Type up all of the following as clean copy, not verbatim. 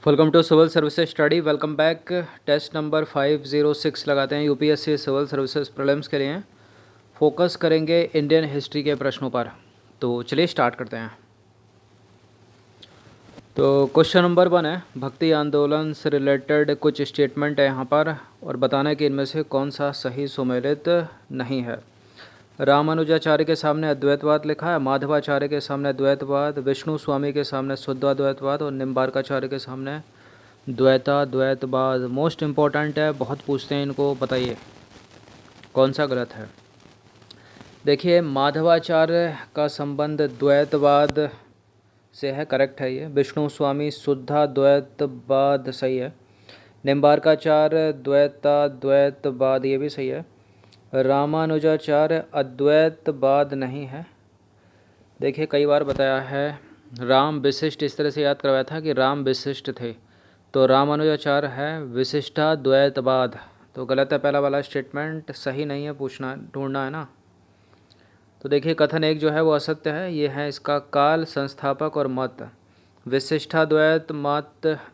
Welcome to civil services study. Welcome back. Test number 506 लगाते हैं UPSC civil services prelims के लिए। Focus करेंगे इंडियन हिस्ट्री के प्रश्नों पर। तो चलिए स्टार्ट करते हैं। तो क्वेश्चन नंबर 1 है, भक्ति आंदोलन से रिलेटेड कुछ स्टेटमेंट है यहाँ पर और बताना है कि इनमें से कौन सा सही सुमेलित नहीं है। रामानुजाचार्य के सामने अद्वैतवाद लिखा है, माधवाचार्य के सामने द्वैतवाद, विष्णु स्वामी के सामने शुद्धाद्वैतवाद और निम्बार्काचार्य के सामने द्वैताद्वैतवाद। मोस्ट इम्पॉर्टेंट है, बहुत पूछते हैं इनको, बताइए कौन सा गलत है। देखिए, माधवाचार्य का संबंध द्वैतवाद से है, करेक्ट है ये। विष्णु स्वामी शुद्धाद्वैतवाद सही है। निम्बार्काचार्य द्वैताद्वैतवाद ये भी सही है। रामानुजाचार्य अद्वैतवाद नहीं है। देखिए, कई बार बताया है राम विशिष्ट, इस तरह से याद करवाया था कि राम विशिष्ट थे, तो रामानुजाचार्य है विशिष्टाद्वैतवाद। तो गलत है पहला वाला स्टेटमेंट, सही नहीं है, पूछना ढूंढना है ना। तो देखिए, कथन एक जो है वो असत्य है, ये है इसका काल, संस्थापक और मत।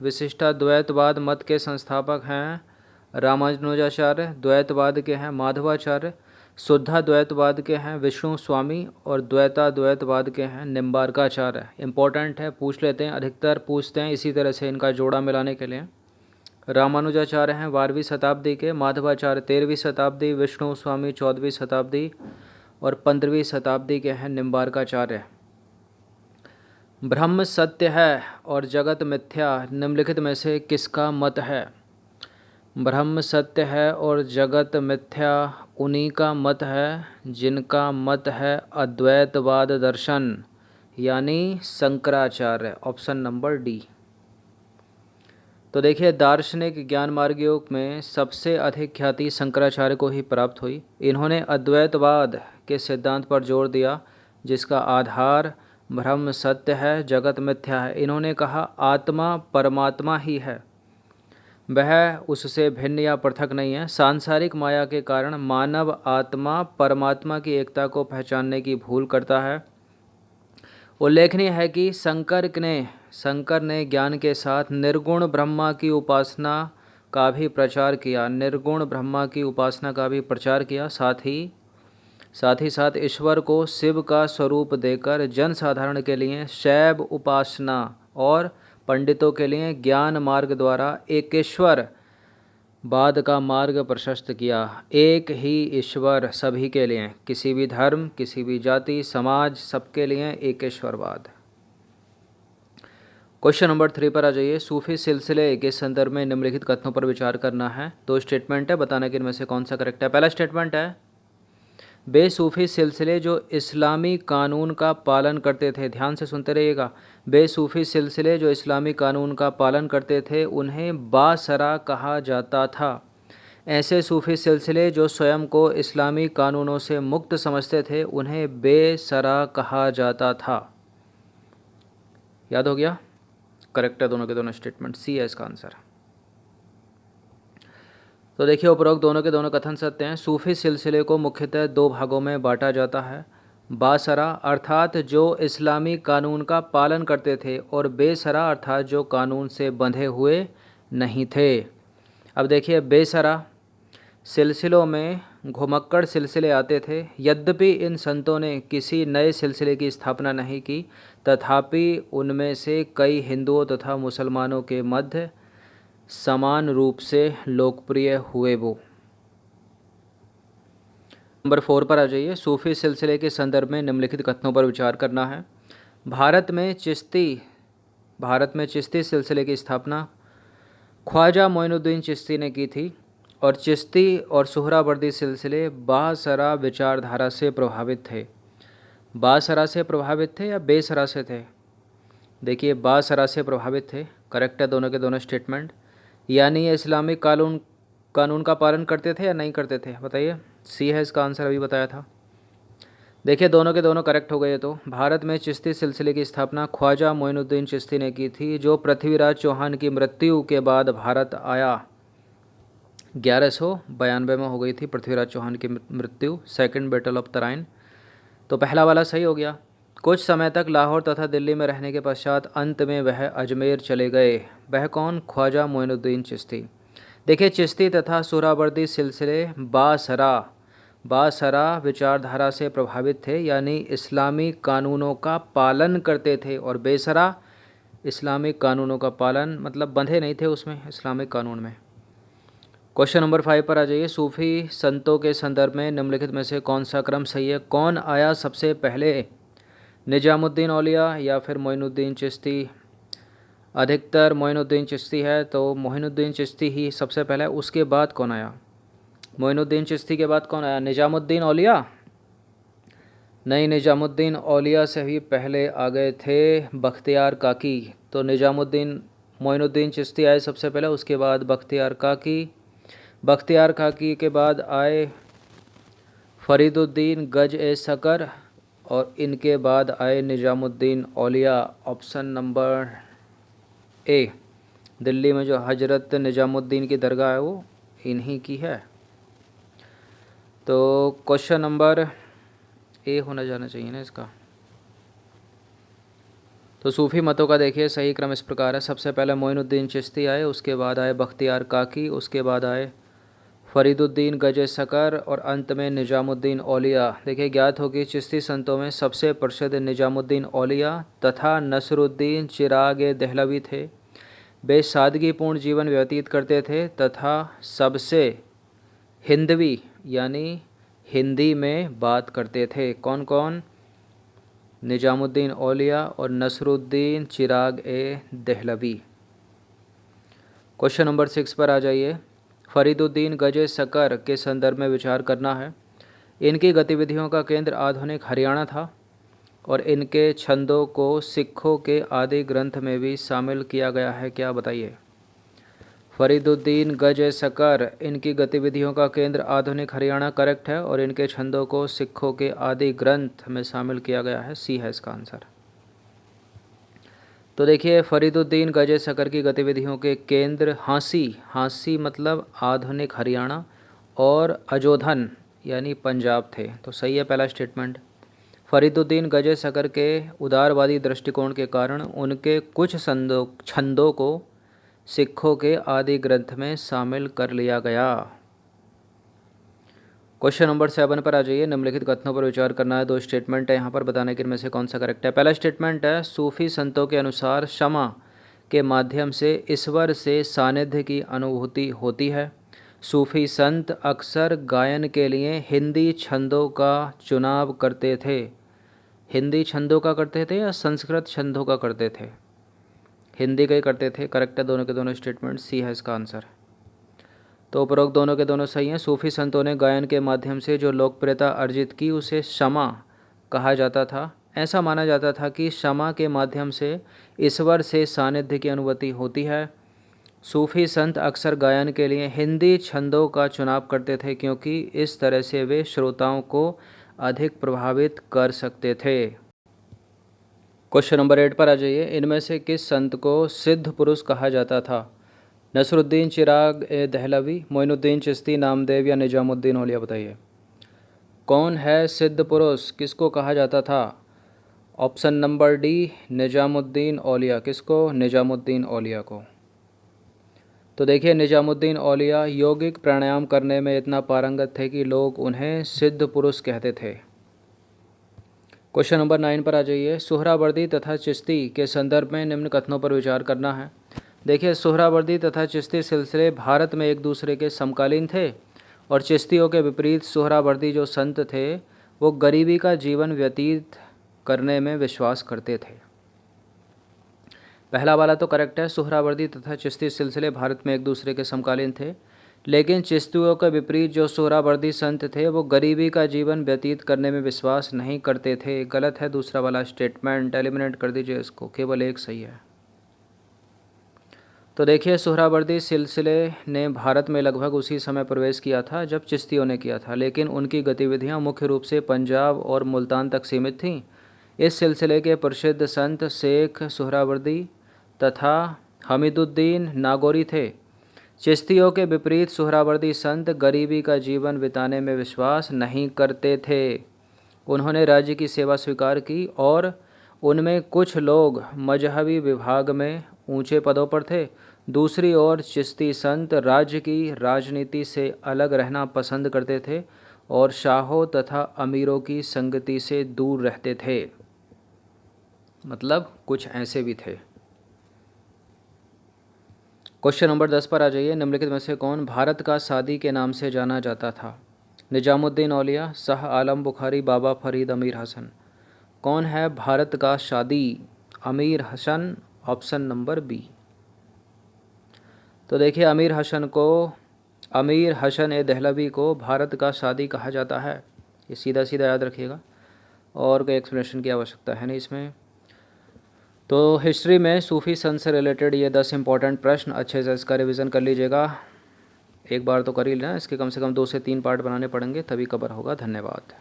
विशिष्टाद्वैतवाद मत के संस्थापक हैं रामानुजाचार्य, द्वैतवाद के हैं माधवाचार्य, शुद्धाद्वैतवाद के हैं विष्णु स्वामी और द्वैताद्वैतवाद के हैं निम्बार्काचार्य। इंपॉर्टेंट है, पूछ लेते हैं, अधिकतर पूछते हैं इसी तरह से इनका जोड़ा मिलाने के लिए। रामानुजाचार्य हैं 12वीं शताब्दी के, माधवाचार्य 13वीं शताब्दी, विष्णु स्वामी 14वीं शताब्दी और 15वीं शताब्दी के हैं निम्बार्काचार्य। ब्रह्म सत्य है और जगत मिथ्या, निम्नलिखित में से किसका मत है। ब्रह्म सत्य है और जगत मिथ्या उन्हीं का मत है जिनका मत है अद्वैतवाद दर्शन, यानी शंकराचार्य। Option number D. तो देखिए, दार्शनिक ज्ञान मार्गियों में सबसे अधिक ख्याति शंकराचार्य को ही प्राप्त हुई। इन्होंने अद्वैतवाद के सिद्धांत पर जोर दिया जिसका आधार ब्रह्म सत्य है, जगत मिथ्या है। इन्होंने कहा आत्मा परमात्मा ही है, वह उससे भिन्न या पृथक नहीं है। सांसारिक माया के कारण मानव आत्मा परमात्मा की एकता को पहचानने की भूल करता है। उल्लेखनीय है कि शंकर ने ज्ञान के साथ निर्गुण ब्रह्मा की उपासना का भी प्रचार किया, निर्गुण ब्रह्मा की उपासना का भी प्रचार किया। साथ ही ईश्वर को शिव का स्वरूप देकर जन साधारण के लिए शैव उपासना और पंडितों के लिए ज्ञान मार्ग द्वारा एकेश्वर बाद का मार्ग प्रशस्त किया। एक ही ईश्वर सभी के लिए, किसी भी धर्म, किसी भी जाति, समाज, सबके लिए एकेश्वरवाद। क्वेश्चन नंबर 3 पर आ जाइए। सूफी सिलसिले के संदर्भ में निम्नलिखित कथनों पर विचार करना है। दो स्टेटमेंट है, बताना कि इनमें से कौन सा करेक्ट है। पहला स्टेटमेंट है, बेसूफी सिलसिले जो इस्लामी कानून का पालन करते थे, ध्यान से सुनते रहिएगा, बेसूफी सिलसिले जो इस्लामी कानून का पालन करते थे उन्हें बासरा कहा जाता था। ऐसे सूफी सिलसिले जो स्वयं को इस्लामी कानूनों से मुक्त समझते थे उन्हें बेसरा कहा जाता था। याद हो गया? करेक्ट है दोनों के दोनों स्टेटमेंट, सी है इसका आंसर। तो देखिए, उपरोक्त दोनों के दोनों कथन सत्य हैं। सूफी सिलसिले को मुख्यतः दो भागों में बांटा जाता है। बासरा अर्थात जो इस्लामी कानून का पालन करते थे और बेसरा अर्थात जो कानून से बंधे हुए नहीं थे। अब देखिए, बेसरा सिलसिलों में घुमक्कड़ सिलसिले आते थे। यद्यपि इन संतों ने किसी नए सिलसिले की स्थापना नहीं की, तथापि उनमें से कई हिंदुओं तथा मुसलमानों के मध्य समान रूप से लोकप्रिय हुए। वो नंबर 4 पर आ जाइए। सूफी सिलसिले के संदर्भ में निम्नलिखित कथनों पर विचार करना है। भारत में चिश्ती सिलसिले की स्थापना ख्वाजा मोइनुद्दीन चिश्ती ने की थी और चिश्ती और सुहरावर्दी सिलसिले बासरा विचारधारा से प्रभावित थे। बासरा से प्रभावित थे या बेसरा से थे? देखिए, बासरा से प्रभावित थे, करेक्ट है दोनों के दोनों स्टेटमेंट। यानी ये इस्लामिक कानून का पालन करते थे या नहीं करते थे, बताइए। सी है इसका आंसर, अभी बताया था। देखिए, दोनों के दोनों करेक्ट हो गए। तो भारत में चिश्ती सिलसिले की स्थापना ख्वाजा मोइनुद्दीन चिश्ती ने की थी, जो पृथ्वीराज चौहान की मृत्यु के बाद भारत आया। 1192 में हो गई थी पृथ्वीराज चौहान की मृत्यु, सेकंड बैटल ऑफ तराइन। तो पहला वाला सही हो गया। कुछ समय तक लाहौर तथा दिल्ली में रहने के पश्चात अंत में वह अजमेर चले गए। वह कौन? ख्वाजा मोइनुद्दीन चिश्ती। देखिए, चिश्ती तथा सुहरावर्दी सिलसिले बासरा विचारधारा से प्रभावित थे, यानी इस्लामी कानूनों का पालन करते थे, और बेसरा इस्लामिक कानूनों का पालन मतलब बंधे नहीं थे उसमें, इस्लामिक कानून में। क्वेश्चन नंबर 5 पर आ जाइए। सूफी संतों के संदर्भ में निम्नलिखित में से कौन सा क्रम सही है? कौन आया सबसे पहले, निजामुद्दीन औलिया या फिर मोइनुद्दीन चिश्ती? अधिकतर मोइनुद्दीन चिश्ती है, तो मोइनुद्दीन चिश्ती ही सबसे पहले, उसके बाद कौन आया? मोइनुद्दीन चिश्ती के बाद कौन आया? निजामुद्दीन औलिया? नहीं, निजामुद्दीन औलिया से भी पहले आ गए थे बख्तियार काकी। तो मोइनुद्दीन चिश्ती आए सबसे पहले, उसके बाद बख्तियार काकी के बाद आए फरीदुद्दीन गज ए सकर, और इनके बाद आए निजामुद्दीन औलिया। ऑप्शन नंबर ए, दिल्ली में जो हजरत निजामुद्दीन की दरगाह है वो इन्हीं की है। तो क्वेश्चन नंबर ए होना जाना चाहिए ना इसका। तो सूफ़ी मतों का देखिए सही क्रम इस प्रकार है। सबसे पहले मोइनुद्दीन चिश्ती आए, उसके बाद आए बख्तियार काकी, उसके बाद आए फरीदुद्दीन गजे सकर, और अंत में निजामुद्दीन औलिया। देखिए, ज्ञात हो कि चिश्ती संतों में सबसे प्रसिद्ध निजामुद्दीन औलिया तथा नसरुद्दीन चिराग देहलवी थे। वे सादगीपूर्ण जीवन व्यतीत करते थे तथा सबसे हिंदवी यानी हिंदी में बात करते थे। कौन कौन? निजामुद्दीन औलिया और नसरुद्दीन चिराग देहलवी। क्वेश्चन नंबर 6 पर आ जाइए। फरीदुद्दीन गजे सकर के संदर्भ में विचार करना है। इनकी गतिविधियों का केंद्र आधुनिक हरियाणा था, और इनके छंदों को सिखों के आदि ग्रंथ में भी शामिल किया गया है। क्या बताइए? फरीदुद्दीन गज सकर, इनकी गतिविधियों का केंद्र आधुनिक हरियाणा करेक्ट है, और इनके छंदों को सिखों के आदि ग्रंथ में शामिल किया गया है। सी है इसका आंसर। तो देखिए, फरीदुद्दीन गज सकर की गतिविधियों के केंद्र हांसी मतलब आधुनिक हरियाणा, और अजोधन यानी पंजाब थे। तो सही है पहला स्टेटमेंट। फरीदुद्दीन गज सकर के उदारवादी दृष्टिकोण के कारण उनके कुछ छंदों को सिखों के आदि ग्रंथ में शामिल कर लिया गया। क्वेश्चन नंबर 7 पर आ जाइए। निम्नलिखित कथनों पर विचार करना है। 2 स्टेटमेंट है यहाँ पर, बताने के इनमें से कौन सा करेक्ट है। पहला स्टेटमेंट है, सूफी संतों के अनुसार क्षमा के माध्यम से ईश्वर से सानिध्य की अनुभूति होती है। सूफी संत अक्सर गायन के लिए हिंदी छंदों का चुनाव करते थे। हिंदी छंदों का करते थे या संस्कृत छंदों का करते थे? हिंदी का ही करते थे। करेक्ट है दोनों के दोनों स्टेटमेंट। सी है इसका आंसर। तो उपरोक्त दोनों के दोनों सही हैं। सूफी संतों ने गायन के माध्यम से जो लोकप्रियता अर्जित की उसे क्षमा कहा जाता था। ऐसा माना जाता था कि क्षमा के माध्यम से ईश्वर से सानिध्य की अनुभूति होती है। सूफी संत अक्सर गायन के लिए हिंदी छंदों का चुनाव करते थे, क्योंकि इस तरह से वे श्रोताओं को अधिक प्रभावित कर सकते थे। क्वेश्चन नंबर 8 पर आ जाइए। इनमें से किस संत को सिद्ध पुरुष कहा जाता था? नसरुद्दीन चिराग देहलवी, मोइनुद्दीन चिश्ती, नामदेव या निजामुद्दीन औलिया? बताइए कौन है सिद्ध पुरुष, किसको कहा जाता था? ऑप्शन नंबर डी, निजामुद्दीन औलिया। किसको? निजामुद्दीन औलिया को। तो देखिए, निजामुद्दीन औलिया यौगिक प्राणायाम करने में इतना पारंगत थे कि लोग उन्हें सिद्ध पुरुष कहते थे। क्वेश्चन नंबर 9 पर आ जाइए। सुहरावर्दी तथा चिश्ती के संदर्भ में निम्न कथनों पर विचार करना है। देखिए, सुहरावर्दी तथा चिश्ती सिलसिले भारत में एक दूसरे के समकालीन थे, और चिश्तियों के विपरीत सुहरावर्दी जो संत थे वो गरीबी का जीवन व्यतीत करने में विश्वास करते थे। पहला वाला तो करेक्ट है। सुहरावर्दी तथा चिश्ती सिलसिले भारत में एक दूसरे के समकालीन थे, लेकिन चिश्तियों के विपरीत जो सुहरावर्दी संत थे वो गरीबी का जीवन व्यतीत करने में विश्वास नहीं करते थे। गलत है दूसरा वाला स्टेटमेंट, एलिमिनेट कर दीजिए इसको, केवल एक सही है। तो देखिए, सुहरावर्दी सिलसिले ने भारत में लगभग उसी समय प्रवेश किया था जब चिश्तियों ने किया था, लेकिन उनकी गतिविधियां मुख्य रूप से पंजाब और मुल्तान तक सीमित थीं। इस सिलसिले के प्रसिद्ध संत शेख सुहरावर्दी तथा हमीदुद्दीन नागौरी थे। चिश्तियों के विपरीत सुहरावर्दी संत गरीबी का जीवन बिताने में विश्वास नहीं करते थे। उन्होंने राज्य की सेवा स्वीकार की और उनमें कुछ लोग मजहबी विभाग में ऊंचे पदों पर थे। दूसरी ओर चिश्ती संत राज्य की राजनीति से अलग रहना पसंद करते थे और शाहों तथा अमीरों की संगति से दूर रहते थे। मतलब कुछ ऐसे भी थे। क्वेश्चन नंबर 10 पर आ जाइए। निम्नलिखित में से कौन भारत का सादी के नाम से जाना जाता था? निजामुद्दीन औलिया, शाह आलम बुखारी, बाबा फरीद, अमीर हसन। कौन है भारत का शादी? अमीर हसन, ऑप्शन नंबर बी। तो देखिए अमीर हसन ए दहलवी को भारत का शादी कहा जाता है। ये सीधा सीधा याद रखिएगा और कोई एक्सप्लेनेशन की आवश्यकता है नहीं इसमें। तो हिस्ट्री में सूफ़ी संत से रिलेटेड ये 10 इंपॉर्टेंट प्रश्न अच्छे से इसका रिवीजन कर लीजिएगा। एक बार तो कर ही लेना, इसके कम से कम 2 से 3 पार्ट बनाने पड़ेंगे तभी कवर होगा। धन्यवाद।